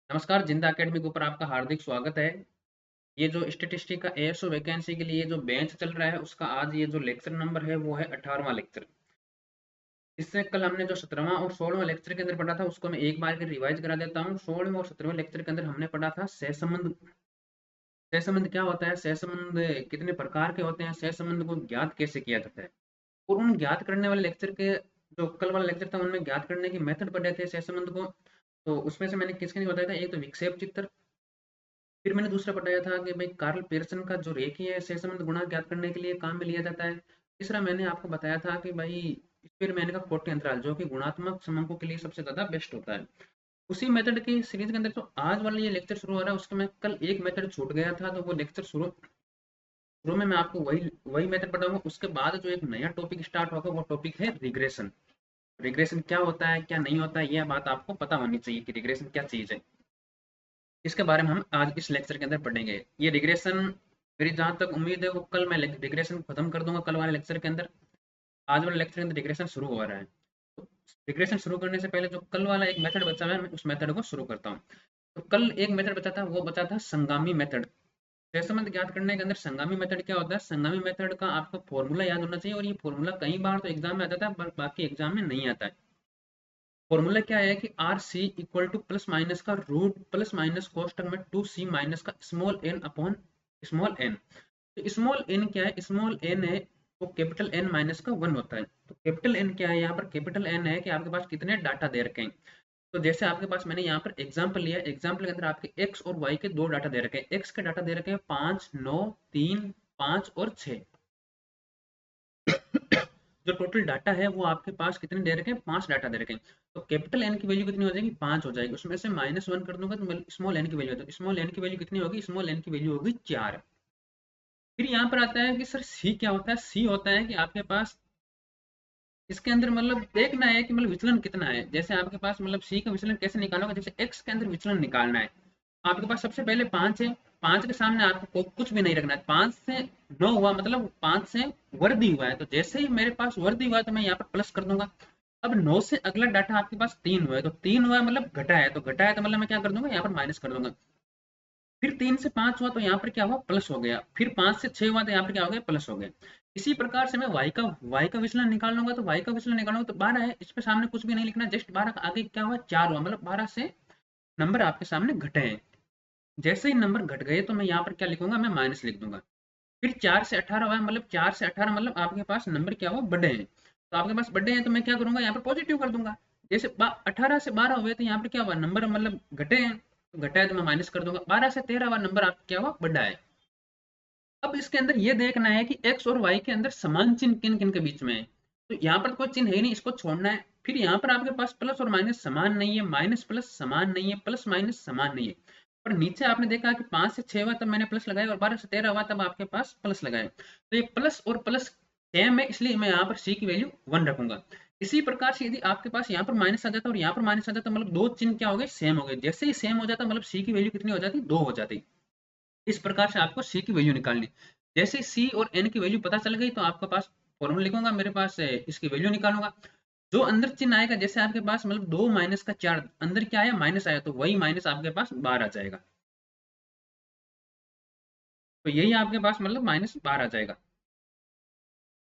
नमस्कार, जिंदा एकेडमी के ऊपर आपका हार्दिक स्वागत है। ये जो स्टैटिस्टिक का एएसओ वैकेंसी के लिए जो बेंच चल रहा है उसका आज ये जो लेक्चर नंबर है वो है 18वां लेक्चर। इससे कल हमने जो 17वां और 16वां लेक्चर के अंदर पढ़ा था उसको मैं एक बार के रिवाइज करा देता हूँ। 16वें और 17वें लेक्चर के अंदर हमने पढ़ा था सहसंबंध। सहसंबंध क्या होता है, सहसंबंध कितने प्रकार के होते हैं, सहसंबंध को ज्ञात कैसे किया जाता है। और उन ज्ञात करने वाले लेक्चर के जो कल वाला लेक्चर था उनमें ज्ञात करने की मेथड पढ़े थे सहसंबंध को। तो उसमें से मैंने किसके नहीं बताया था, एक तो विक्षेप चित्र, फिर मैंने दूसरा बताया था कि भाई कार्ल पेयरसन का जो रेखीय सहसंबंध गुणांक ज्ञात करने के लिए काम में लिया जाता है। तीसरा मैंने आपको बताया था कि भाई स्पीरमैन का कोटि अंतराल जो कि गुणात्मक समंकों के लिए सबसे ज्यादा बेस्ट होता है। उसी मेथड की सीरीज के अंदर जो आज वाला ये लेक्चर शुरू हो रहा है उसका मैं कल एक मेथड छूट गया था, तो वो लेक्चर शुरू शुरू में मैं आपको वही वही मेथड बताऊंगा। उसके बाद जो एक नया टॉपिक स्टार्ट होगा वो टॉपिक है रिग्रेशन। रिग्रेशन क्या होता है क्या नहीं होता है, यह बात आपको पता होनी चाहिए कि रिग्रेशन क्या चीज है। इसके बारे में हम आज इस लेक्चर के अंदर पढ़ेंगे। ये रिग्रेशन मेरी जहाँ तक उम्मीद है वो कल मैं रिग्रेशन खत्म कर दूंगा कल वाले लेक्चर के अंदर। आज वाले लेक्चर के अंदर रिग्रेशन शुरू हो रहा है। तो रिग्रेशन शुरू करने से पहले जो कल वाला एक मेथड बचा हुआ है मैं उस मेथड को शुरू करता हूँ। तो कल एक मेथड बचा था, वो बचा था संगामी मेथड। सहसंबंध ज्ञात करने के अंदर संगामी मेथड क्या होता है, संगामी मेथड का आपको फॉर्मूला याद होना चाहिए। और ये फॉर्मूला कई बार तो एग्जाम में आ जाता है पर बाकी एग्जाम में नहीं आता है। फॉर्मूला क्या है कि R C equal to plus minus का रूट प्लस माइनस कोष्टक में टू सी माइनस का small N upon small N. तो स्मॉल एन क्या है, स्मॉल एन है वो कैपिटल एन माइनस का वन होता है। तो कैपिटल एन क्या है, यहाँ पर कैपिटल एन है कि आपके पास कितने डाटा दे रखे हैं। तो जैसे आपके पास मैंने यहाँ पर एग्जाम्पल लिया, एग्जाम्पल के अंदर आपके एक्स और वाई के दो डाटा दे रखे हैं। एक्स के डाटा दे रखे हैं 5, 9, 3, 5 और 6। जो टोटल डाटा है वो आपके पास कितने दे रखे हैं, 5 डाटा दे रखे हैं। तो कैपिटल एन की वैल्यू कितनी हो जाएगी, 5 हो जाएगी। उसमें से -1 कर दूंगा तो स्मॉल एन की वैल्यू, तो स्मॉल एन की वैल्यू कितनी होगी, स्मॉल एन की वैल्यू होगी 4। फिर यहाँ पर आता है कि सर सी क्या होता है। सी होता है कि आपके पास इसके अंदर मतलब देखना है कि मतलब विचलन कितना है। जैसे आपके पास मतलब सी का विचलन कैसे निकालोगे, जैसे एक्स के अंदर विचलन निकालना है। आपके पास सबसे पहले 5 है, 5 के सामने आपको कुछ भी नहीं रखना है। 5 से 9 हुआ मतलब 5 से वर्दी हुआ है, तो जैसे ही मेरे पास वर्दी हुआ है तो मैं यहाँ पर प्लस कर दूंगा। अब 9 से अगला डाटा आपके पास 3 हुआ है, तो 3 हुआ है मतलब घटा है, तो घटा है तो मतलब मैं क्या कर दूंगा, यहाँ पर माइनस कर दूंगा। फिर 3 से 5 हुआ तो यहाँ पर क्या हुआ, प्लस हो गया। फिर 5 से 6 हुआ तो यहाँ पर क्या हो गया, प्लस हो गया। इसी प्रकार से मैं y का विचलन निकाल लूंगा, तो y का विचलन निकालूंगा तो 12 है। इस पे सामने कुछ भी नहीं लिखना, जस्ट 12 का आगे क्या हुआ, 4 हुआ, मतलब 12 से नंबर आपके सामने घटे हैं। जैसे ही नंबर घट गए तो मैं यहाँ पर क्या लिखूंगा, मैं माइनस लिख दूंगा। फिर 4 से 18 हुआ है, मतलब 4 से 18 मतलब आपके पास नंबर क्या हुआ, बड़े हैं। तो आपके पास बड़े हैं तो मैं क्या करूंगा, यहाँ पर पॉजिटिव कर दूंगा। जैसे 18 से 12 हुए तो यहाँ पर क्या हुआ, नंबर मतलब घटे हैं, तो घटा है तो मैं माइनस कर दूंगा। 12 से 13 हुआ, नंबर आपका क्या हुआ, बढ़ा है। अब इसके अंदर ये देखना है कि एक्स और वाई के अंदर समान चिन्ह किन किन के बीच में है। तो यहाँ पर कोई चिन्ह है ही नहीं, इसको छोड़ना है। फिर यहाँ पर आपके पास प्लस और माइनस समान नहीं है, माइनस प्लस समान नहीं है, प्लस माइनस समान नहीं है। पर नीचे आपने देखा कि 5 से 6 हुआ तब मैंने प्लस लगाया, और 12 से 13 हुआ तब आपके पास प्लस लगाया। तो ये प्लस और प्लस सेम है, इसलिए मैं यहाँ पर सी की वैल्यू 1 रखूंगा। इसी प्रकार से यदि आपके पास यहाँ पर माइनस आ जाता और यहाँ पर माइनस आ जाता, मतलब दो चिन्ह क्या हो गए, सेम हो गए। जैसे ही सेम हो जाता मतलब सी की वैल्यू कितनी हो जाती, 2 हो जाती। इस प्रकार से आपको सी की वैल्यू निकालनी। जैसे सी और एन की वैल्यू पता चल गई तो आपके पास फॉर्मूला लिखूंगा, मेरे पास इसकी वैल्यू निकालूंगा। जो अंदर चिन्ह आएगा, जैसे आपके पास मतलब 2 माइनस का 4 अंदर क्या आया, माइनस आया, तो वही माइनस आपके पास बाहर आ जाएगा। तो यही आपके पास मतलब माइनस बाहर आ जाएगा।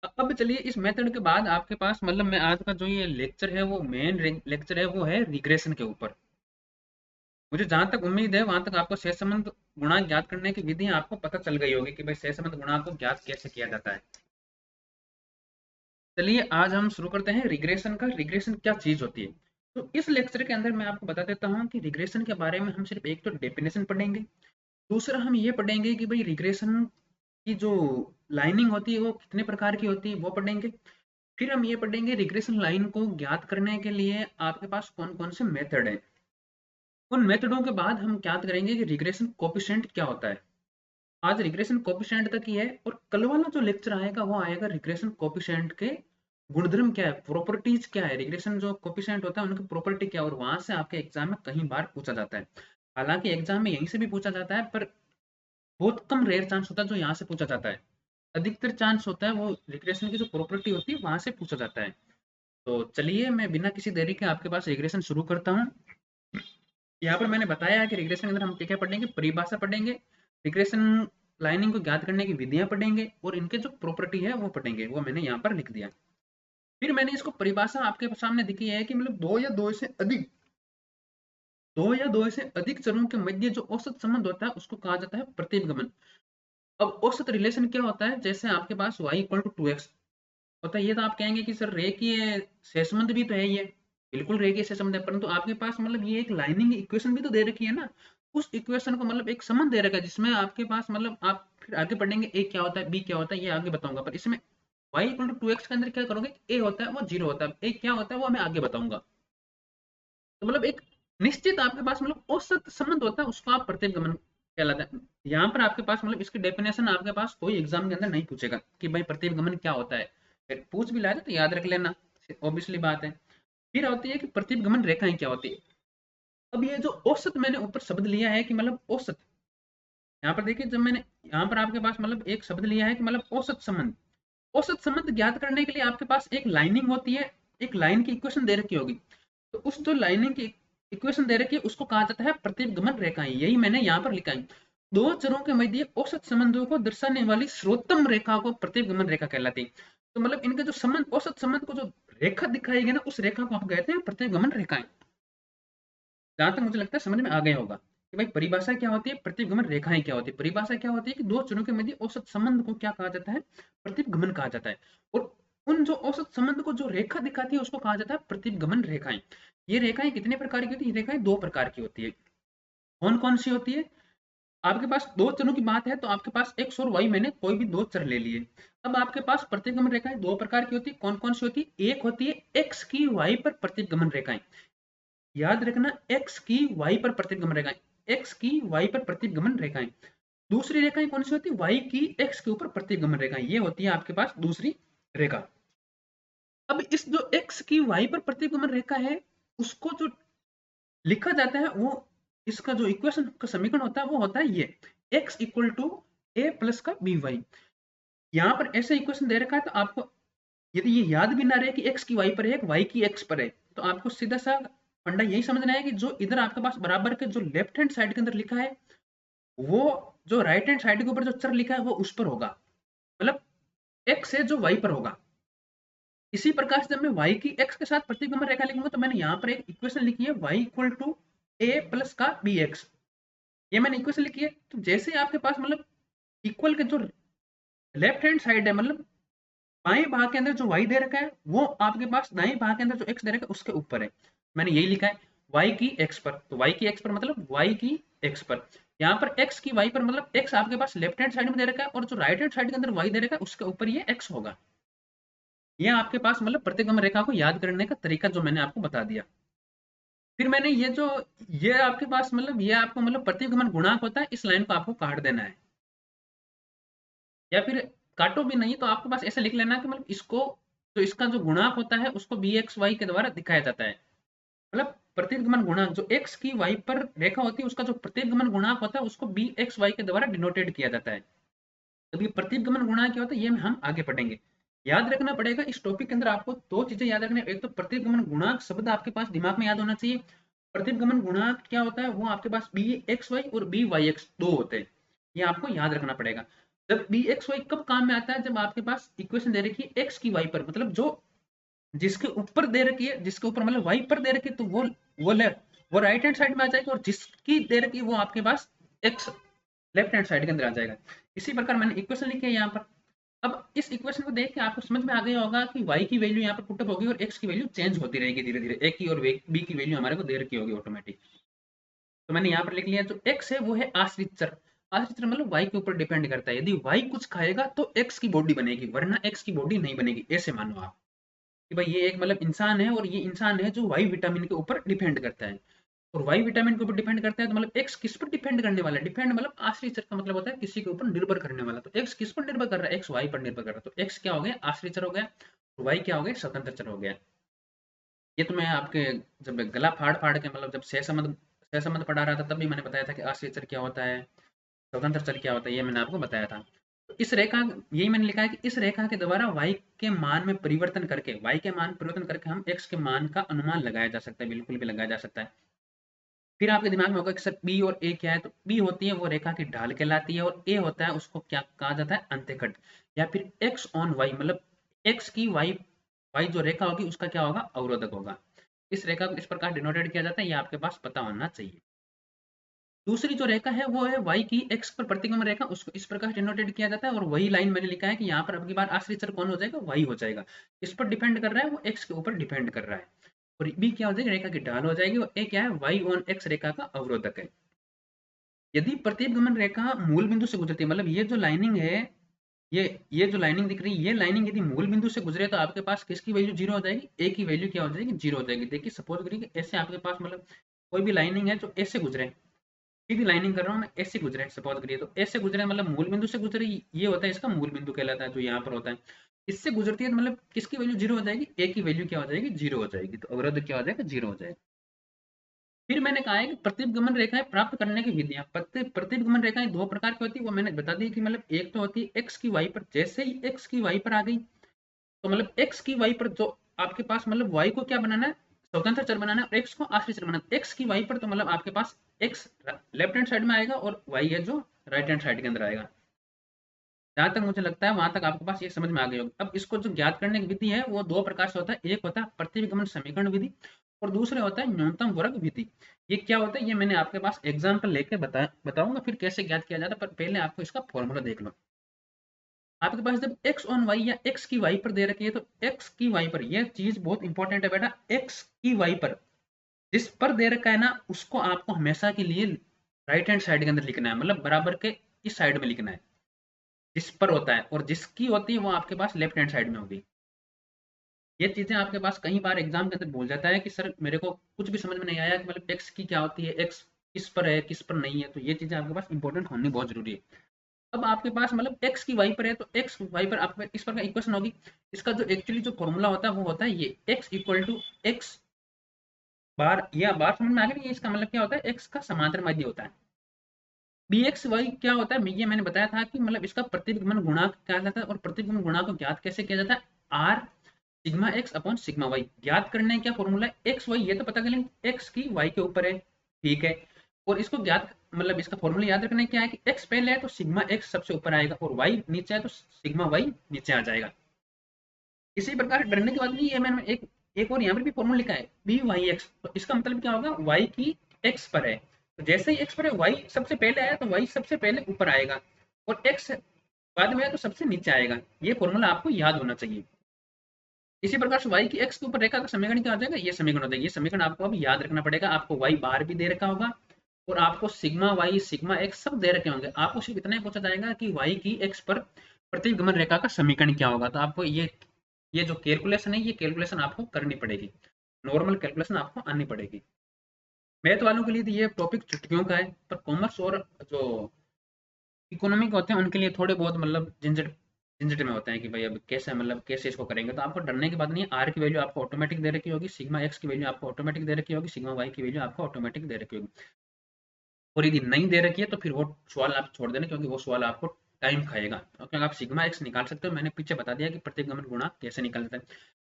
अब चलिए इस मेथड के बाद आपके पास मतलब मैं आज का जो ये लेक्चर है वो मेन लेक्चर है वो है रिग्रेशन के ऊपर। मुझे जहां तक उम्मीद है वहां तक आपको सहसंबंध गुणांक ज्ञात करने की विधि आपको पता चल गई होगी कि भाई सहसंबंध गुणांक को ज्ञात कैसे किया जाता है। चलिए आज हम शुरू करते हैं रिग्रेशन का। रिग्रेशन क्या चीज होती है, तो इस लेक्चर के अंदर मैं आपको बता देता हूँ कि रिग्रेशन के बारे में हम सिर्फ एक तो डेफिनेशन पढ़ेंगे, दूसरा हम ये पढ़ेंगे कि भाई रिग्रेशन की जो लाइनिंग होती है वो कितने प्रकार की होती है वो पढ़ेंगे। फिर हम ये पढ़ेंगे रिग्रेशन लाइन को ज्ञात करने के लिए आपके पास कौन कौन से मेथड है। उन मेथडों के बाद हम ज्ञात करेंगे कि रिग्रेशन कोफिशिएंट क्या होता है। आज रिग्रेशन कोफिशिएंट तक ही है, और कल वाला जो लेक्चर आएगा वो आएगा रिग्रेशन कोफिशिएंट के गुणधर्म क्या है, प्रॉपर्टीज क्या है, रिग्रेशन जो कोफिशिएंट होता है उनकी प्रॉपर्टी क्या है। और वहां से आपके एग्जाम में कई बार पूछा जाता है। हालांकि एग्जाम में यहीं से भी पूछा जाता है, पर बहुत कम रेयर चांस होता है जो यहाँ से पूछा जाता है। अधिकतर चांस होता है वो रिग्रेशन की जो प्रॉपर्टी होती है वहां से पूछा जाता है। तो चलिए मैं बिना किसी देरी के आपके पास रिग्रेशन शुरू करता हूँ। यहाँ पर मैंने बताया कि रिग्रेशन के अंदर हम क्या क्या पढ़ेंगे, परिभाषा पढ़ेंगे, रिग्रेशन लाइनिंग को ज्ञात करने की विधियां पढ़ेंगे और इनके जो प्रॉपर्टी है वो पढ़ेंगे, वो मैंने यहाँ पर लिख दिया। फिर मैंने इसको परिभाषा आपके सामने दिखी है कि मतलब दो या दो से अधिक चरों के मध्य जो औसत संबंध होता है उसको कहा जाता है प्रतिगमन। अब औसत रिलेशन क्या होता है, जैसे आपके पास y इक्वल टू 2x होता है, ये तो आप कहेंगे कि सर रेखीय सहसंबंध भी तो है ये, बिल्कुल रेखीय सहसंबंध है, परंतु आपके पास मतलब ये एक लाइनिंग इक्वेशन भी तो दे रखी है ना, उस इक्वेशन को मतलब एक संबंध दे रखा है जिसमें आपके पास मतलब आप फिर आगे पढ़ेंगे a क्या होता है b क्या होता है, ये आगे बताऊंगा, पर इसमें y इक्वल टू 2x के अंदर क्या करोगे, a होता है वो 0 होता है, a क्या होता है वो मैं आगे बताऊंगा। तो मतलब एक निश्चित आपके पास मतलब औसत संबंध होता है उसको आप प्रतिगमन कहलाता है। यहाँ पर आपके पास मतलब इसकी डेफिनेशन आपके पास कोई एग्जाम के अंदर नहीं पूछेगा कि भाई प्रतिगमन क्या होता है, फिर पूछ भी लाए तो याद रख लेना, ऑब्वियसली बात है। फिर होती है कि प्रतिगमन रेखाएं क्या होती है। अब ये जो औसत मैंने ऊपर शब्द लिया है कि मतलब औसत, यहाँ पर देखिए जब मैंने यहाँ पर आपके पास मतलब एक शब्द लिया है कि मतलब औसत संबंध, औसत संबंध ज्ञात करने के लिए आपके पास एक लाइनिंग होती है, एक लाइन की इक्वेशन दे रखी होगी, तो उस जो लाइनिंग की इक्वेशन दे रखी है उसको कहा जाता है प्रतिगमन रेखाएं, यही मैंने यहाँ पर लिखा है। दो चरों के मध्य औसत संबंधों को दर्शाने वाली सर्वोत्तम रेखा को प्रतिगमन रेखा कहलाती है। तो मतलब इनके जो संबंध, औसत संबंध को जो रेखा दिखाई गई ना, उस रेखा को आप कहते हैं प्रतिगमन रेखाएं। जहां तक मुझे लगता है समझ में आ गया होगा कि भाई परिभाषा क्या होती है, प्रतिगमन रेखाएं क्या होती है। परिभाषा क्या होती है कि दो चरों के मध्य औसत संबंध को क्या कहा जाता है, प्रतिगमन कहा जाता है। और उन जो औसत संबंध को जो रेखा दिखाती है उसको कहा जाता है प्रतिगमन रेखाएं। ये रेखाएं कितने प्रकार की होती है, ये रेखाएं दो प्रकार की होती है। कौन कौन सी होती है, आपके पास दो चरों की बात है तो आपके पास एक्स और वाई, मैंने कोई भी दो चर ले लिए। अब आपके पास प्रतिगमन रेखाएं दो प्रकार की होती है, कौन कौन सी होती है, एक होती है एक्स की वाई पर प्रतिगमन रेखाएं, याद रखना x की y पर प्रतिगमन रेखाएं, x की y पर प्रतिगमन रेखाएं। दूसरी रेखाएं कौन सी होती है, y की x के ऊपर प्रतिगमन रेखाएं, ये होती है आपके पास दूसरी रेखा। अब इस जो x की y पर प्रतिगमन रेखा है उसको जो लिखा जाता है वो, इसका जो इक्वेशन का समीकरण होता है वो होता है ये x equal to A plus का बी वाई। यहाँ पर ऐसे इक्वेशन दे रखा है तो आपको यदि ये याद भी ना रहे कि x की y पर है, y की x पर है, तो आपको सीधा सा फंडा यही समझना है कि जो इधर आपके पास बराबर के जो लेफ्ट हैंड साइड के अंदर लिखा है वो जो राइट हैंड साइड के ऊपर जो चर लिखा है वो उस पर होगा, मतलब x है जो y पर होगा। इसी प्रकार से जब मैं y की x के साथ प्रतिगमन रेखा लिखूंगा तो मैंने यहाँ पर एक इक्वेशन लिखी है y equal to A plus का बी एक्स, ये मैंने इक्वेशन लिखी है। तो जैसे आपके पास मतलब इक्वल के जो लेफ्ट हैंड साइड है, मतलब बाएं भाग के अंदर जो y दे रखा है वो आपके पास दाएं भाग के अंदर जो x दे रखा है उसके ऊपर है, मैंने यही लिखा है y की x पर। तो y की x पर मतलब y की x पर, यहाँ पर x की y पर मतलब x आपके पास लेफ्ट हैंड साइड में दे रखा है और जो राइट हैंड साइड के अंदर y दे रखा है उसके ऊपर ये x होगा। ये आपके पास मतलब प्रतिगमन रेखा को याद करने का तरीका जो मैंने आपको बता दिया। फिर मैंने ये जो, ये आपके पास मतलब ये आपको मतलब प्रतिगमन गुणांक होता है, इस लाइन को आपको काट देना है, या फिर काटो भी नहीं तो आपके पास ऐसे लिख लेना कि मतलब इसको, जो इसका जो गुणांक होता है उसको बी एक्स वाई के द्वारा दिखाया जाता है। मतलब प्रतिगमन गुणांक जो x की y पर रेखा होती है उसका जो प्रतिगमन गुणांक होता है उसको बी एक्स वाई के द्वारा डिनोटेड किया जाता है। अब ये प्रतिगमन गुणांक क्या होता है ये हम आगे पढ़ेंगे। याद रखना पड़ेगा इस टॉपिक के अंदर आपको दो चीजें याद रखनी, एक तो प्रतिगमन गुणांक शब्द आपके पास दिमाग में याद होना चाहिए। प्रतिगमन गुणांक क्या होता है, वो आपके पास बी एक्स वाई और बी वाई एक्स दो होते हैं, ये आपको याद रखना पड़ेगा। जब बी एक्स वाई कब काम में आता है, जब आपके पास इक्वेशन दे रखी है एक्स की वाई पर, मतलब जो जिसके ऊपर दे रखी है, जिसके ऊपर मतलब वाई पर दे रखी है तो वो वो राइट हैंड साइड में आ जाएगी, और जिसकी दे रखी है वो आपके पास एक्स लेफ्ट हैंड साइड के अंदर आ जाएगा। इसी प्रकार मैंने इक्वेशन लिखी है यहाँ पर। अब इस इक्वेशन को देख के आपको समझ में आ गया होगा कि y की वैल्यू यहाँ पर पुटअप होगी और x की वैल्यू चेंज होती रहेगी धीरे धीरे, a की और b की वैल्यू हमारे को दे रखी होगी ऑटोमेटिक। तो मैंने यहाँ पर लिख लिया जो x है वो है आश्रित चर। आश्रित चर मतलब y के ऊपर डिपेंड करता है, यदि y कुछ खाएगा तो x की बॉडी बनेगी वरना x की बॉडी नहीं बनेगी, ऐसे मानो आप कि भाई ये एक मतलब इंसान है और ये इंसान है जो वाई विटामिन के ऊपर डिपेंड करता है, और वाई विटामिन के ऊपर डिपेंड करता है तो मतलब एक्स किस पर डिपेंड करने वाला है, डिपेंड मतलब आश्रित चर का मतलब होता है किसी के ऊपर निर्भर करने वाला। तो एक्स किस पर निर्भर कर रहा है, एक्स वाई पर निर्भर कर रहा है, तो एक्स क्या हो गया, आश्रित चर हो गया, और वाई क्या हो गया, स्वतंत्र चर हो गया। ये तो मैं आपके जब गला फाड़ फाड़ के मतलब जब सहसंबंध पढ़ा रहा था तब भी मैंने बताया था कि आश्रित चर क्या होता है, स्वतंत्र चर क्या होता है, ये मैंने आपको बताया था। तो इस रेखा, यही मैंने लिखा है कि इस रेखा के द्वारा y के मान में परिवर्तन करके, y के मान परिवर्तन करके हम x के मान का अनुमान लगाया जा सकता है, बिल्कुल भी लगाया जा सकता है। फिर आपके दिमाग में होगा कि सर बी और ए क्या है, तो बी होती है वो रेखा की ढाल कहलाती है, और ए होता है उसको क्या कहा जाता है, अंत्यखंड। या फिर एक्स ऑन वाई, मतलब एक्स की वाई वाई जो रेखा होगी उसका क्या होगा, अवरोधक होगा। इस रेखा को इस प्रकार डिनोटेड किया जाता है, ये आपके पास पता होना चाहिए। दूसरी जो रेखा है वो है y की x पर प्रतिगमन रेखा, उसको इस प्रकार डिनोटेड किया जाता है, और वही लाइन मैंने लिखा है कि यहाँ पर अब की बार आश्रित चर कौन हो जाएगा, y हो जाएगा। इस पर डिपेंड कर रहा है, वो x के ऊपर डिपेंड कर रहा है। और b क्या हो जाएगी, रेखा की ढाल हो जाएगी, और a क्या है, y ऑन x रेखा का अवरोधक है। यदि प्रतिगमन रेखा मूल बिंदु से गुजरती है, मतलब ये जो लाइनिंग है, ये जो लाइनिंग दिख रही है, ये लाइनिंग यदि मूल बिंदु से गुजरे तो आपके पास किसकी वैल्यू जीरो हो जाएगी, ए की वैल्यू क्या हो जाएगी, जीरो हो जाएगी। देखिए सपोज करिए कि ऐसे आपके पास मतलब कोई भी लाइनिंग है जो ऐसे गुजरे, सीधी लाइनिंग कर रहा हूँ मैं, ऐसे गुजरे सपोज करिए, तो ऐसे गुजरे मतलब मूल बिंदु से गुजरे, ये होता है इसका मूल बिंदु कहलाता है जो यहाँ पर होता है। इससे गुजरती है तो मतलब किसकी वैल्यू जीरो हो जाएगी, ए की वैल्यू क्या हो जाएगी, जीरो हो जाएगी, तो अवरोध क्या हो जाएगा, जीरो हो जाएगा। फिर मैंने कहा है कि प्रतिगमन रेखाएं प्राप्त करने की विधियां, प्रतिगमन रेखाएं दो प्रकार की होती है, वो मैंने बता दी कि मतलब एक तो होती है एक्स की वाई पर, जैसे ही एक्स की वाई पर आ गई तो मतलब एक्स की वाई पर जो आपके पास मतलब वाई को क्या बनाना है, स्वतंत्र चर बनाना है, और एक्स को आश्रित चर बनाना है। एक्स की वाई पर तो मतलब आपके पास एक्स लेफ्ट हैंड साइड में आएगा और वाई है जो राइट हैंड साइड के अंदर आएगा। जहां तक मुझे लगता है वहां तक आपके पास ये समझ में आ गई होगी। अब इसको जो ज्ञात करने की विधि है वो दो प्रकार से होता है, एक होता है प्रतिगमन समीकरण विधि, और दूसरा होता है न्यूनतम वर्ग विधि। ये क्या होता है, ये मैंने आपके पास एग्जाम्पल लेके बताऊंगा फिर कैसे ज्ञात किया जाता है, पर पहले आपको इसका फॉर्मूला देख लो। आपके पास जब x ऑन y या x की y पर दे रखी है, तो x की y पर, यह चीज बहुत इंपॉर्टेंट है बेटा, x की y पर जिस पर दे रखा है ना, उसको आपको हमेशा के लिए राइट हैंड साइड के अंदर लिखना है, मतलब बराबर के इस साइड में लिखना है जिस पर होता है, और जिसकी होती है वो आपके पास लेफ्ट हैंड साइड में होगी। ये चीजें आपके पास कई बार एग्जाम के अंदर भूल जाता है कि सर मेरे को कुछ भी समझ में नहीं आया कि मतलब एक्स की क्या होती है, एक्स किस पर है किस पर नहीं है, तो ये चीजें आपके पास इंपॉर्टेंट होनी बहुत जरूरी है। अब आपके पास मतलब x की y पर है, तो x y पर आपके इस पर का इक्वेशन होगी। इसका जो एक्चुअली जो फॉर्मूला होता है वो होता है ये x इक्वल टू एक्स बार, या बार समझ में आ गया, ये इसका मतलब क्या होता है, x का समांतर माध्य होता है। bxy क्या होता है, ये मैंने बताया था कि मतलब इसका प्रतिगमन गुणांक क्या जाता है, और प्रतिगमन गुणांक को ज्ञात कैसे किया जाता है, r sigma x upon sigma y। ज्ञात करने का क्या फॉर्मूला है, x y, ये तो पता कर लेंगे x की y के ऊपर है, ठीक है। और इसको ज्ञात मतलब इसका फॉर्मूला याद रखना है क्या है कि x पहले है तो सिग्मा x सबसे ऊपर आएगा, और y नीचे है तो सिग्मा y नीचे आ जाएगा। इसी प्रकार डरने की बात नहीं है, मैंने एक एक और यहाँ पर भी फॉर्मूला लिखा है बी वाई एक्स, तो इसका मतलब क्या होगा, y की x पर है, तो जैसे ही x पर है y सबसे पहले आया तो y सबसे पहले ऊपर आएगा, और x बाद में आया तो सबसे नीचे आएगा। ये फॉर्मूला आपको याद होना चाहिए। इसी प्रकार से y की x के ऊपर रेखा का समीकरण क्या हो जाएगा, ये समीकरण हो जाएगा। ये समीकरण आपको अब याद रखना पड़ेगा, आपको y बार भी दे रखा होगा, और आपको सिग्मा y सिग्मा x सब दे रखे होंगे। आपको सिर्फ इतना ही पूछा जाएगा कि y की x पर प्रतिगमन रेखा का समीकरण क्या होगा, तो आपको ये जो कैलकुलेशन है, ये कैलकुलेशन आपको करनी पड़ेगी, नॉर्मल कैलकुलेशन आपको आनी पड़ेगी। मैथ वालों के लिए तो ये टॉपिक चुटकियों का है, पर कॉमर्स और जो इकोनॉमिक होते हैं उनके लिए थोड़े बहुत मतलब झंझट झंझट में होते हैं कि भाई अब कैसे मतलब कैसे इसको करेंगे। तो आपको डरने की बात नहीं है, आर की वैल्यू आपको ऑटोमेटिक दे रखी होगी, सिग्मा एक्स की वैल्यू आपको ऑटोमेटिक दे रखी होगी, सिग्मा वाई की वैल्यू आपको ऑटोमेटिक दे रखी होगी। और यदि नहीं दे रखी है तो फिर वो सवाल आप छोड़ देना, क्योंकि वो सवाल आपको टाइम खाएगा। क्योंकि आप सिग्मा एक्स निकाल सकते हो, मैंने पीछे बता दिया कि प्रतिगमन गुणांक कैसे निकालता है।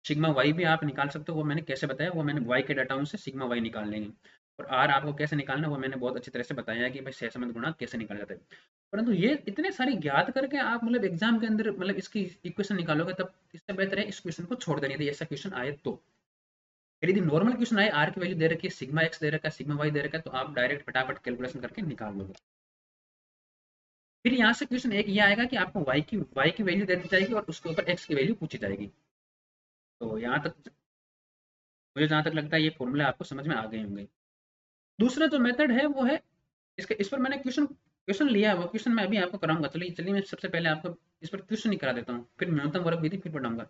सिग्मा वाई भी आप निकाल सकते हो, वो मैंने कैसे बताया, वो मैंने वाई के डाटाओं से सिग्मा वाई निकाल लेंगे। और आर आपको कैसे निकालना है वो मैंने बहुत अच्छी तरह से बताया है कि भाई सहसंबंध गुणांक कैसे निकाला जाता है। परंतु ये इतने सारे ज्ञात करके आप मतलब एग्जाम के अंदर मतलब इसकी इक्वेशन निकालोगे, तब इससे बेहतर है इस क्वेश्चन को छोड़ देनी थी, ऐसा क्वेश्चन आए तो। यदि नॉर्मल क्वेश्चन आए, आर की वैल्यू दे रखी है, सिग्मा एक्स दे रखा है, सिग्मा वाई दे रखा है, तो आप डायरेक्ट फटाफट कैलकुलेशन करके निकाल लोगे। फिर यहाँ से क्वेश्चन एक ये आएगा कि आपको y की वैल्यू दे दी जाएगी और उसके ऊपर x की वैल्यू पूछी जाएगी। तो यहाँ तक मुझे जहाँ तक लगता है ये फॉर्मूला आपको समझ में आ गए होंगे। दूसरा जो मेथड है वो है इसके, इस पर मैंने क्वेश्चन क्वेश्चन लिया है, वो क्वेश्चन मैं अभी आपको कराऊंगा। चलिए चलिए मैं सबसे पहले आपको इस पर क्वेश्चन ही करा देता हूँ, फिर न्यूनतम वर्ग विधि फिर पढ़ाऊंगा।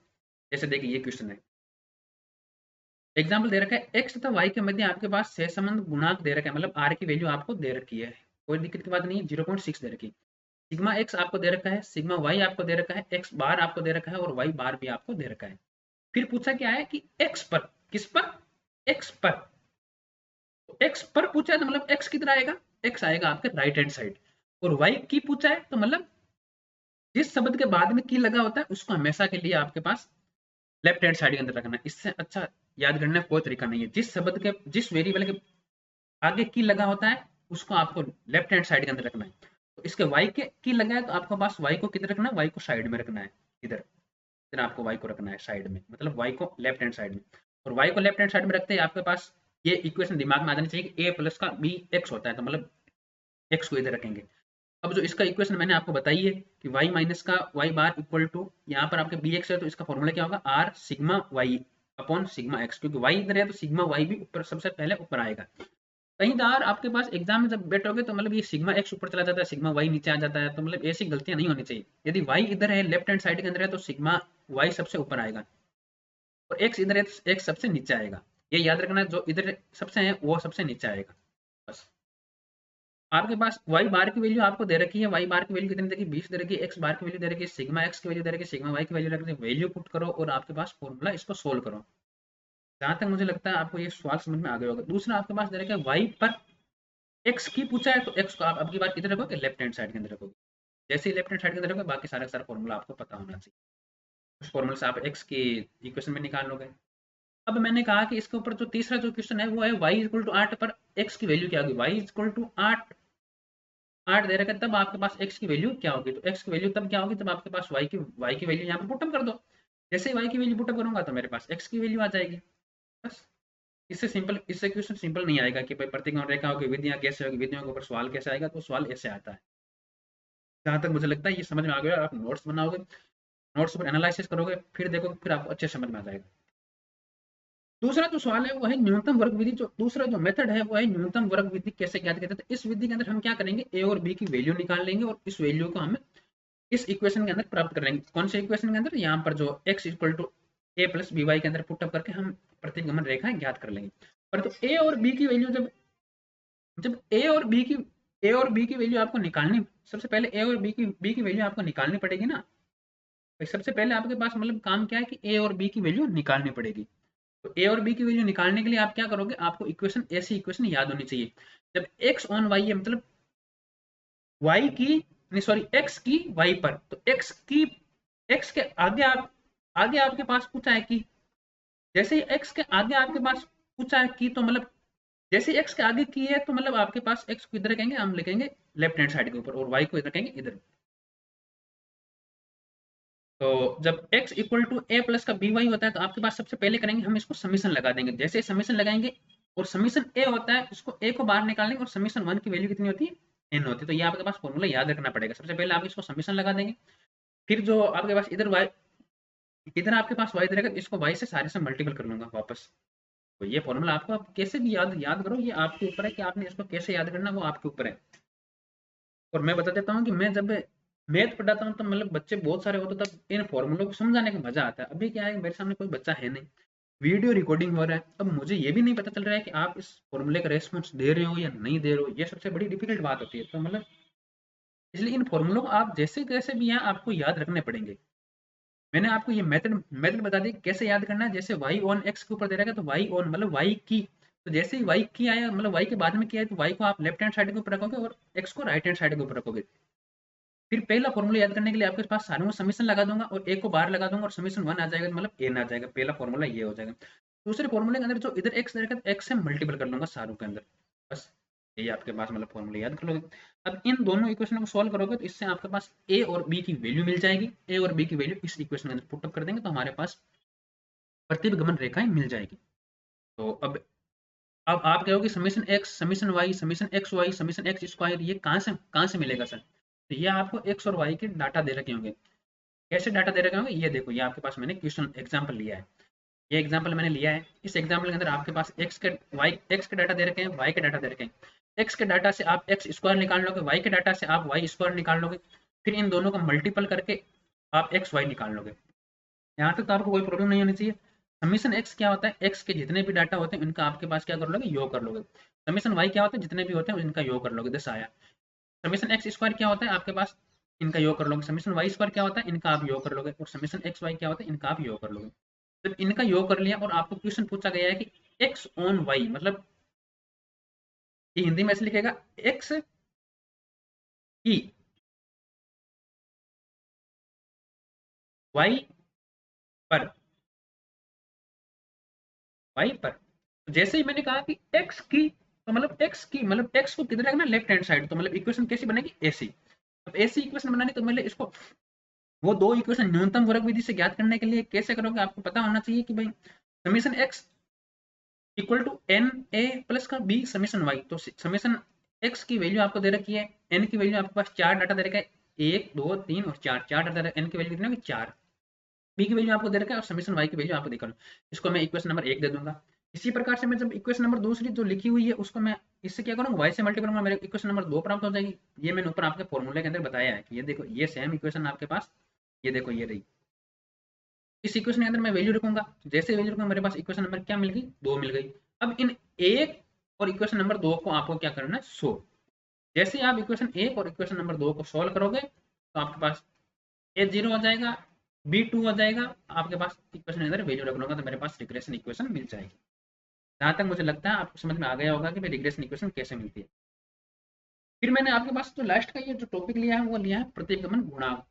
जैसे देखिए ये क्वेश्चन है, एग्जाम्पल दे रखा है x तथा y के मध्य आपके पास सहसंबंध गुणांक दे रखा है, मतलब r की वैल्यू आपको दे रखी है, कोई दिक्कत की बात नहीं है, 0.6 दे रखी है। सिग्मा एक्स आपको दे रखा है, सिग्मा वाई आपको दे रखा है, एक्स बार आपको दे रखा है, और वाई बार भी आपको दे रखा है। फिर पूछा क्या है कि एक्स पर, किस पर, एक्स पर, तो एक्स पर पूछा है तो मतलब एक्स किधर आएगा, एक्स आएगा आपके राइट हैंड साइड। और वाई की पूछा है तो मतलब जिस शब्द के बाद में की लगा होता है उसको हमेशा के लिए आपके पास लेफ्ट हैंड साइड के अंदर रखना है। इससे अच्छा याद करने का कोई तरीका नहीं है। जिस शब्द के जिस वेरिएबल के आगे की लगा होता है उसको आपको लेफ्ट हैंड साइड के अंदर रखना है। तो इसके वाई के की लगा है तो आपके पास वाई को किधर रखना है, वाई को साइड में रखना है, इधर इधर आपको वाई को रखना है साइड में, मतलब वाई को लेफ्ट हैंड साइड में। और वाई को लेफ्ट हैंड साइड में रखते ही आपके पास ये इक्वेशन दिमाग में आ जानी चाहिए कि ए प्लस का बी एक्स होता है, तो मतलब एक्स को इधर रखेंगे। अब जो इसका इक्वेशन मैंने आपको बताई है कि y माइनस का y बार इक्वल टू, यहाँ पर आपके bx है तो इसका फॉर्मूला क्या होगा, r sigma y upon sigma x, क्योंकि y इधर है तो सिग्मा y भी ऊपर सबसे पहले ऊपर आएगा। कहीं बार आपके पास एग्जाम में जब बैठोगे तो मतलब ये सिग्मा x ऊपर चला जाता है, सिग्मा y नीचे आ जाता है, तो मतलब ऐसी गलतियां नहीं होनी चाहिए। यदि y इधर है लेफ्ट हैंड साइड के अंदर है तो सिग्मा y सबसे ऊपर आएगा, और x इधर है तो x सबसे नीचे आएगा। ये याद रखना, जो इधर सबसे है वो सबसे नीचे आएगा। बस आपके पास वाई बार की वैल्यू आपको दे रखी है, वाई बार की वैल्यू कितनी दे रखी है, 20 दे रखी है, एक्स बार की वैल्यू दे रखी है, सिग्मा एक्स की वैल्यू दे रखी है, सिग्मा वाई की वैल्यू दे रखी है। वैल्यू पुट करो और आपके पास फॉर्मूला, इसको सोल्व करो। जहां तक मुझे लगता है आपको ये सवाल समझ में आ गया होगा। दूसरा आपके पास दे रखा है वाई पर एक्स की पूछा है, तो एक्स को आप अब की बार किधर रखोगे, लेफ्ट हैंड साइड के अंदर रखोगे। जैसे ही लेफ्ट हैंड साइड के अंदर रखोगे बाकी सारा सारा फॉर्मूला आपको पता होना चाहिए। उस फॉर्मूले से आप एक्स की इक्वेशन में निकाल लोगे। अब मैंने कहा कि इसके ऊपर जो तीसरा जो क्वेश्चन है वो है y इक्वल टू 8 पर x की वैल्यू क्या होगी, y इक्वल टू 8 दे रखा है, तब आपके पास x की वैल्यू क्या होगी। तो x की वैल्यू तब क्या होगी, तब आपके पास y की वैल्यू यहाँ पर पुटअप कर दो। जैसे ही y की वैल्यू पुटअप करूंगा तो मेरे पास x की वैल्यू आ जाएगी। बस इससे सिंपल, इससे क्वेश्चन सिंपल नहीं आएगा कि भाई प्रतिकोण रेखाओं की विधियां कैसे होगी, विधियों के ऊपर सवाल कैसे आएगा, तो सवाल ऐसे आता है। जहां तक मुझे लगता है ये समझ में आ गया। आप नोट्स बनाओगे, नोट्स पर एनालिसिस करोगे, फिर देखोगे, फिर आपको अच्छे समझ में आ जाएगा। दूसरा जो सवाल है वो है न्यूनतम वर्ग विधि। जो दूसरा जो मेथड है वो है न्यूनतम वर्ग विधि। कैसे ज्ञात करते हैं, तो इस विधि के अंदर हम क्या करेंगे, ए और बी की वैल्यू निकाल लेंगे और इस वैल्यू को हम इस इक्वेशन के अंदर प्राप्त कर लेंगे। कौन से इक्वेशन के अंदर, यहाँ पर जो x equal to A plus B Y के अंदर पुटअप करके हम प्रतिगमन रेखाएं ज्ञात कर लेंगे। परंतु ए और बी की वैल्यू जब जब ए और बी की वैल्यू आपको निकालनी, सबसे पहले ए और बी की वैल्यू आपको निकालनी पड़ेगी ना। भाई सबसे पहले आपके पास मतलब काम क्या है कि ए और बी की वैल्यू निकालनी पड़ेगी। तो ए और बी की वैल्यू निकालने के लिए आप क्या करोगे, आपको इक्वेशन, ऐसी इक्वेशन याद होनी चाहिए। जब x ऑन y है, मतलब y की, नहीं सॉरी, x की y पर, तो x के आगे आगे आपके पास पूछा है कि, जैसे ही x के आगे आपके पास पूछा है कि, तो मतलब जैसे x के आगे की है तो मतलब आपके पास x को इधर रखेंगे, हम लिखेंगे लेफ्ट हैंड साइड के ऊपर, और y को इधर रखेंगे इधर। तो जब x equal to A plus का बी वाई होता है तो आपके पास सबसे पहले करेंगे हम इसको समीशन लगा देंगे। जैसे समीशन लगाएंगे और समीशन ए होता है, इसको ए को बाहर निकालेंगे और समीशन वन की वैल्यू कितनी होती है, एन होती है। तो ये आपके पास फॉर्मूला याद रखना पड़ेगा। सबसे पहले आप इसको समीशन लगा देंगे, फिर जो आपके पास इधर वाई, इधर आपके पास वाई रहेगा, इसको वाई से सारे से मल्टीपल कर लूंगा वापस। तो ये फॉर्मूला आपको, आप कैसे भी याद याद करो, ये आपके ऊपर है कि आपने इसको कैसे याद करना, वो आपके ऊपर है। और मैं बता देता हूँ कि मैं जब मैथ पढ़ाता हूँ तब मतलब बच्चे बहुत सारे होते, तब इन फॉर्मूलों को समझाने का मजा आता है। अभी क्या है, मेरे सामने कोई बच्चा है नहीं, वीडियो रिकॉर्डिंग हो रहा है, अब मुझे ये भी नहीं पता चल रहा है कि आप इस फॉर्मूले का रेस्पॉन्स दे रहे हो या नहीं दे रहे हो। ये सबसे बड़ी डिफिकल्ट बात होती है। तो मतलब इसलिए इन फॉर्मूलों को आप जैसे कैसे भी यहाँ आपको याद रखने पड़ेंगे। मैंने आपको ये मेथड मेथड बता दी कैसे याद करना है। जैसे y ऑन x के ऊपर दे रखा है तो y ऑन मतलब y की, तो जैसे ही y की आया, मतलब y के बाद में किया है, तो y को आप लेफ्ट हैंड साइड के ऊपर रखोगे और x को राइट हैंड साइड के ऊपर रखोगे। फिर पहला फॉर्मूला याद करने के लिए आपके पास सारों में समीशन लगा दूंगा और ए को बाहर लगा दूंगा और समीशन वन आ जाएगा, मतलब एन आ जाएगा। पहला फॉर्मूला ये हो जाएगा। दूसरे फॉर्मूले के अंदर जो इधर एक्स रहेगा, एक्स से मल्टीपल कर लूंगा सारों के अंदर। बस ये आपके पास मतलब फॉर्मूला याद कर लोगे। अब इन दोनों इक्वेशनों को सॉल्व करोगे तो इससे आपके पास ए और बी की वैल्यू मिल जाएगी। ए और बी की वैल्यू इस इक्वेशन के अंदर पुटअप कर देंगे तो हमारे पास प्रतिगमन रेखाएं मिल जाएगी। तो अब आप कहोगे summation X, summation Y, summation X Y, summation X square, ये कहाँ से मिलेगा सर। तो ये आपको एक्स और वाई के डाटा दे रखे होंगे। कैसे डाटा दे रखे होंगे, ये देखो, ये आपके पास मैंने क्वेश्चन एग्जांपल लिया है। ये एग्जांपल मैंने लिया है। इस एग्जांपल के अंदर आपके पास एक्स के डाटा दे रखे हैं, वाई के डाटा दे रखे हैं। एक्स के डाटा से आप एक्स स्क्वायर निकाल लोगे, वाई के डाटा से आप वाई स्क्वायर निकाल लोगे, फिर इन दोनों को मल्टीपल करके आप एक्स वाई निकाल लोगे। यहाँ तक तो आपको कोई प्रॉब्लम नहीं होनी चाहिए। समीशन एक्स क्या होता है, एक्स के जितने भी डाटा होते हैं उनका आपके पास क्या कर लोगे, योग कर लोगे। समीशन वाई क्या होता है, जितने भी होते हैं उनका योग कर लोगे, दस आया। समीशन एक्स स्क्वायर क्या होता है आपके पास, इनका योग कर लोगे। समीशन वाई स्क्वायर क्या होता है, इनका आप योग कर लोगे। और समीशन एक्स वाई क्या होता है, इनका आप योग कर लोगे। जब इनका योग कर लिया और आपको क्वेश्चन पूछा गया है कि एक्स ऑन वाई, मतलब ये हिंदी में ऐसे लिखेगा, एक्स की वाई पर, वाई पर। जैसे ही मैंने कहा कि एक्स की तो मतलब एक्स की मतलब एक्स को किधर रखना, लेफ्ट हैंड साइड। तो मतलब इक्वेशन कैसी बनेगी, ऐसी। अब ऐसी इक्वेशन बनानी तो मतलब इसको वो दो इक्वेशन न्यूनतम वर्ग विधि से ज्ञात करने के लिए कैसे करोगे, आपको पता होना चाहिए कि भाई summation X equal to N A plus का बी समीशन वाई। तो समीशन एक्स की वैल्यू आपको दे रखी है, एन की वैल्यू आपके पास चार डाटा दे रखा है, एक दो तीन और चार, चार डाटा, एन की वैल्यू कितनी होगी, चार। बी की वैल्यू आपको दे रखा है और समीशन वाई की वैल्यू आपको देखा। इसको मैं इक्वेशन नंबर एक दे दूंगा। इसी प्रकार से मैं जब इक्वेशन नंबर दूसरी जो लिखी हुई है उसको मैं इससे क्या करूँगा, वाई से मल्टीप्लाई करूंगा, मेरे इक्वेशन नंबर दो प्राप्त हो जाएगी। ये मैंने ऊपर आपके फॉर्मूले के अंदर बताया है कि ये देखो ये सेम इक्वेशन आपके पास, ये देखो ये रही। इस इक्वेशन के अंदर मैं वैल्यू रखूंगा, जैसे वैल्यू रखूंगा मेरे पास इक्वेशन नंबर क्या मिल गई, दो मिल गई। अब इन एक और इक्वेशन नंबर दो को आपको क्या करना है, सोल्व। जैसे आप इक्वेशन एक और इक्वेशन नंबर दो को सोल्व करोगे तो आपके पास ए जीरो हो जाएगा, बी टू हो जाएगा, आपके पास इक्वेशन के अंदर वैल्यू रख लूंगा तो मेरे पास रिग्रेशन इक्वेशन मिल जाएगी। जहां तक मुझे लगता है आपको समझ में आ गया होगा कि रिग्रेशन इक्वेशन कैसे मिलती है। फिर मैंने आपके पास जो लास्ट का ये जो टॉपिक लिया है वो लिया है प्रतिगमन गुणांक।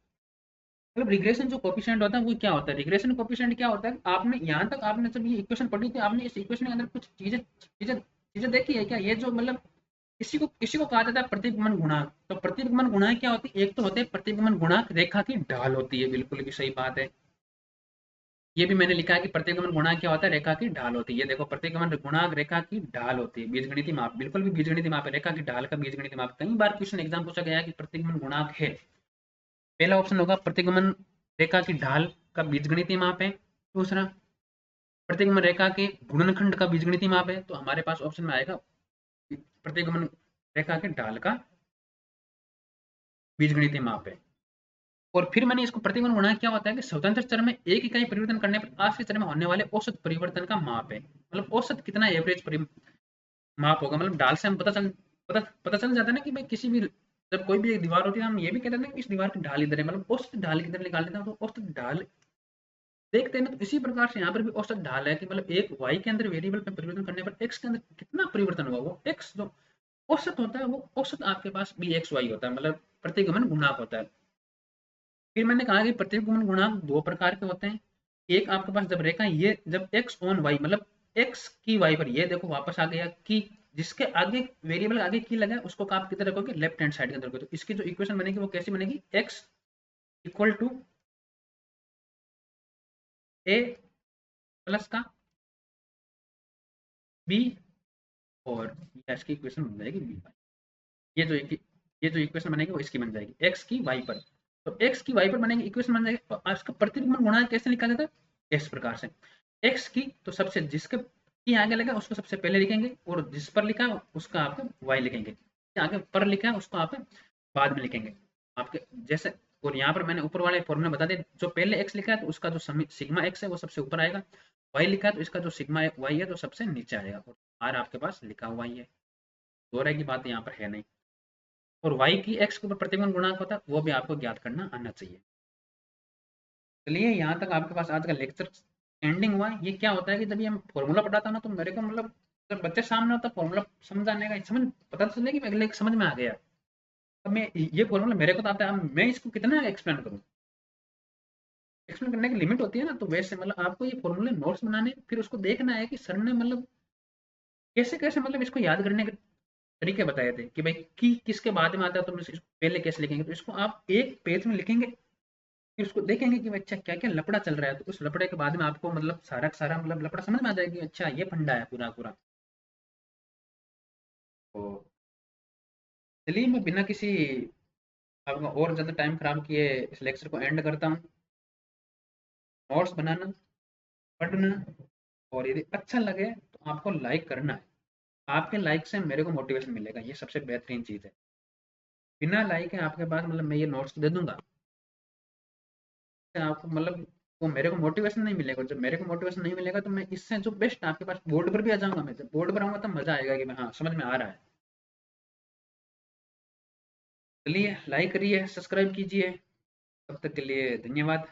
मतलब रिग्रेशन जो कोफिशिएंट होता है वो क्या होता है, रिग्रेशन कोफिशिएंट क्या होता है, आपने यहाँ तक आपने जब ये इक्वेशन पढ़ी थी आपने इस इक्वेशन के अंदर कुछ चीजें चीजें चीजें देखी है क्या, ये जो मतलब इसी को कहा जाता है प्रतिगमन गुणांक। तो प्रतिगमन गुणांक क्या होती है, एक तो होते हैं प्रतिगमन गुणांक रेखा की ढाल होती है, बिल्कुल भी सही बात है। ये भी मैंने लिखा है कि प्रतिगमन गुणांक क्या होता है, रेखा की ढाल होती है। ये देखो प्रतिगमन गुणांक रेखा की ढाल होती है, बीजगणितीय माप, बिल्कुल भी बीजगणितीय माप है, रेखा की ढाल का बीजगणितीय माप। कई बार क्वेश्चन एग्जाम पूछा गया है कि प्रतिगमन गुणांक है। पहला ऑप्शन होगा प्रतिगमन रेखा की ढाल का बीजगणितीय माप है। दूसरा प्रतिगमन रेखा के गुणनखंड का बीजगणितीय माप है। तो हमारे पास ऑप्शन में आएगा प्रतिगमन रेखा के ढाल का बीजगणितीय माप है। और फिर मैंने इसको प्रतिगमन गुणांक क्या होता है कि स्वतंत्र चर में एक इकाई परिवर्तन करने पर आश्रित चर में होने वाले औसत परिवर्तन का माप है। मतलब औसत कितना एवरेज माप होगा, मतलब ढाल से हम पता चल जाता है ना कि भाई किसी भी जब कोई भी एक दीवार होती है हम ये भी कहते हैं कि इस दीवार की ढाल इधर है, मतलब औसत ढाल किधर निकाल लेते हैं तो औसत ढाल देखते हैं ना। तो इसी प्रकार से यहाँ पर भी औसत ढाल है कि मतलब एक y के अंदर वेरिएबल में परिवर्तन करने पर x के अंदर कितना परिवर्तन होगा, वो x जो औसत होता है वो औसत आपके पास भी एक्स वाई होता है, मतलब प्रतिगमन गुणांक होता है। फिर मैंने कहा कि प्रतिगमन गुणांक दो प्रकार के होते हैं। एक आपके पास जब रेखा ये जब x ऑन y मतलब x की y पर, ये देखो वापस आ गया कि जिसके आगे वेरिएबल आगे की लगा है उसको आप किधर रखोगे, लेफ्ट हैंड साइड के अंदर रखोगे। तो इसकी जो इक्वेशन बनेगी वो कैसी बनेगी, x equal to a plus का b और इसकी इक्वेशन बन जाएगी b। ये जो ये जो इक्वेशन बनेगी वो इसकी बन जाएगी x की y पर। तो x की y पर बनेगी इक्वेशन बन जाएगी। तो इसका प्रतिगमन गुणांक कैसे निकाला जाता है, इस प्रकार से x की तो सबसे जिसके की आगे लगा उसको सबसे पहले लिखेंगे और जिस पर लिखा है उसका आप y लिखेंगे, आगे पर लिखा है उसको आप बाद में लिखेंगे आपके जैसे। और यहाँ पर मैंने ऊपर वाले फॉर्मूला बता दिया, जो पहले x लिखा है तो उसका जो सिग्मा x है वो सबसे ऊपर आएगा, y लिखा है तो इसका जो सिग्मा y है तो सबसे नीचे आएगा, और r आपके पास लिखा हुआ ही है, दोहरे की बात यहाँ पर है नहीं। और y की x के ऊपर प्रतिगमन गुणांक होता है वो भी आपको ज्ञात करना आना चाहिए। चलिए यहाँ तक आपके पास आज का लेक्चर एंडिंग हुआ। ये क्या होता है कि जब ये हम फॉर्मूला पढ़ाता ना तो मेरे को मतलब जब बच्चे सामने होता फॉर्मूला समझाने का समझ पता चले कि अगले समझ में आ गया। अब मैं ये फॉर्मूला मेरे को तो आता है, अब मैं इसको कितना एक्सप्लेन करूँ, एक्सप्लेन करने की लिमिट होती है ना। तो वैसे मतलब आपको ये फॉर्मूले नोट्स बनाने फिर उसको देखना है कि सर ने मतलब कैसे कैसे मतलब इसको याद करने के तरीके बताए थे कि भाई की किसके बाद में आता है तो इसको पहले कैसे लिखेंगे। तो इसको आप एक पेज में लिखेंगे फिर उसको देखेंगे कि अच्छा क्या क्या लपड़ा चल रहा है, तो उस लपड़े के बाद में आपको मतलब सारा का सारा मतलब लपड़ा समझ में आ जाएगी, अच्छा ये फंडा है पूरा पूरा। तो चलिए मैं बिना किसी आपका और ज़्यादा टाइम खराब किए इस लेक्चर को एंड करता हूँ। नोट्स बनाना, पढ़ना, और यदि अच्छा लगे तो आपको लाइक करना है। आपके लाइक से मेरे को मोटिवेशन मिलेगा, ये सबसे बेहतरीन चीज़ है। बिना लाइक है आपके पास मतलब मैं ये नोट्स दे दूंगा आपको मतलब वो मेरे को मोटिवेशन नहीं मिलेगा। जब मेरे को मोटिवेशन नहीं मिलेगा तो मैं इससे जो बेस्ट आपके पास बोर्ड पर भी आ जाऊंगा। मैं जब बोर्ड पर आऊंगा तब मजा आएगा कि मैं हाँ समझ में आ रहा है। चलिए लाइक करिए, सब्सक्राइब कीजिए। तब तक के लिए धन्यवाद।